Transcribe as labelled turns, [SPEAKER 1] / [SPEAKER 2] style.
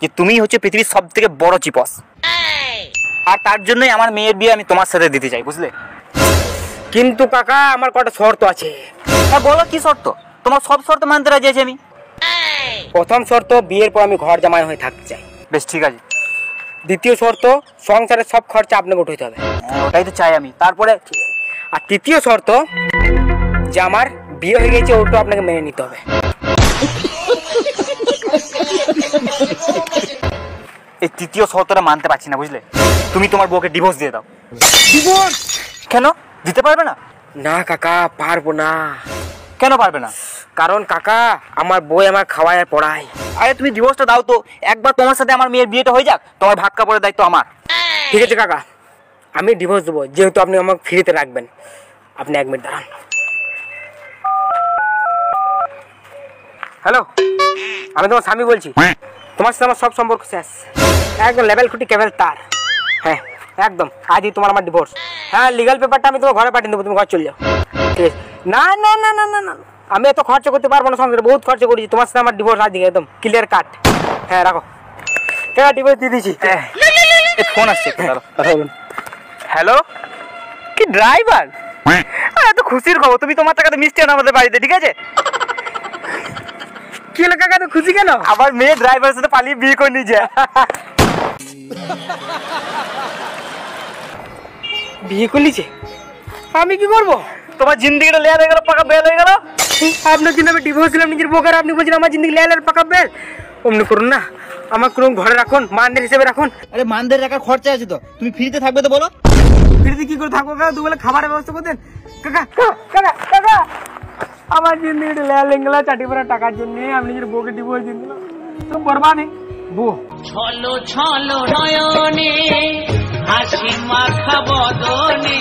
[SPEAKER 1] যে তুমি হচ্ছে পৃথিবীর সবথেকে বড় চিপস, আর তার জন্যই আমার মেয়ের বিয়ে আমি তোমার সাথে দিতে চাই, বুঝলে?
[SPEAKER 2] কিন্তু কাকা আমার কটা শর্ত আছে।
[SPEAKER 1] হ্যাঁ বলো, কি শর্ত? তোমার সব শর্ত মানতে রাজি আছি আমি।
[SPEAKER 2] প্রথম শর্ত, বিয়ের পর আমি ঘর জামাই হয়ে থাকতে চাই।
[SPEAKER 1] বেশ ঠিক আছে।
[SPEAKER 2] দ্বিতীয় শর্ত, সংসারের সব খরচা আপনাকে উঠাইতে হবে।
[SPEAKER 1] হ্যাঁ ওটাই তো চাই আমি। তারপরে
[SPEAKER 2] আর তৃতীয় শর্ত, যে আমার বিয়ে হয়ে গেছে ওটা আপনাকে মেনে নিতে হবে।
[SPEAKER 1] এই তৃতীয় শর্তটা মানতে পারছি না, বুঝলে? তুমি তোমার বউকে ডিভোর্স দিয়ে দাও।
[SPEAKER 2] ডিভোর্স?
[SPEAKER 1] কেন দিতে পারবে না?
[SPEAKER 2] না কাকা, পারবো না।
[SPEAKER 1] কেন পারবে না?
[SPEAKER 2] কারণ কাকা আমার বই আমার খাওয়ায় আর পড়ায়।
[SPEAKER 1] আরে তুমি ডিভোর্সটা দাও তো, একবার তোমার সাথে আমার মেয়ের বিয়েটা হয়ে যাক, তোমার ভাত কাপড়ের দায়িত্ব আমার।
[SPEAKER 2] ঠিক আছে কাকা, আমি ডিভোর্স দেবো, যেহেতু আপনি আমাকে ফ্রিতে রাখবেন। আপনি 1 মিনিট দাঁড়ান। হ্যালো, আমি তোমার স্বামী বলছি। তোমার সাথে আমার সব সম্পর্ক শেষ, একদম লেভেল খুঁটি কেবল তার। হ্যাঁ একদম, আজই তোমার আমার ডিভোর্স। হ্যাঁ লিগাল পেপারটা আমি তোমার ঘরে পাঠিয়ে দেবো, তুমি ঘর চলে যাও। ঠিক আছে? না না না না না না, আমি এত খরচা করতে পারবো না, সংসারে বহুত খরচা করেছি। তোমার সাথে আমার ডিভোর্স আজকে একদম ক্লিয়ার কাট। হ্যাঁ রাখো, ঠিক আছে ডিভোর্স দিয়ে দিয়েছি।
[SPEAKER 1] ফোন আসছে, হ্যালো, কি ড্রাইভার? এত খুশির খবর, তুমি তোমার টাকাতে মিষ্টি আনো আমাদের বাড়িতে, ঠিক আছে?
[SPEAKER 2] কি হলো কাকা, তো খুশি কেন?
[SPEAKER 1] আমার মেয়ে ড্রাইভারের সাথে পালিয়ে বিয়ে করে নিয়েছে।
[SPEAKER 2] বিয়ে করলিছে? আমি কি করবো?
[SPEAKER 1] তোমার জিন্দিগিটা লেয়ার হয়ে গেল, পাকা বেল হয়ে গেল।
[SPEAKER 2] আপনার জন্য আমি ডিভোর্স দিলাম নিজের বোকার, আপনি বলছেন আমার জিন্দিগি লেয়ার পাকা বেল। অমনি করুন না, আমার কোনো ঘরে রাখুন, মানদের হিসেবে রাখুন।
[SPEAKER 1] আরে মানদের রাখার খরচা আছে তো, তুমি ফ্রিতে থাকবে তো বলো?
[SPEAKER 2] ফ্রিতে কি করে থাকবো কাকা? দুবেলা খাবারের ব্যবস্থা করতেন কাকা। কাকা কাকা, আমার জিন্দিগিটা লেয়ার লেঙ্গলা চাটি পড়া টাকার জন্য আমি নিজের বউকে ডিভোর্স দিয়ে দিলাম। তো বরবাদ নেই বউ।
[SPEAKER 3] ছলো ছলো নয়নে হাসি মাখা বদনে।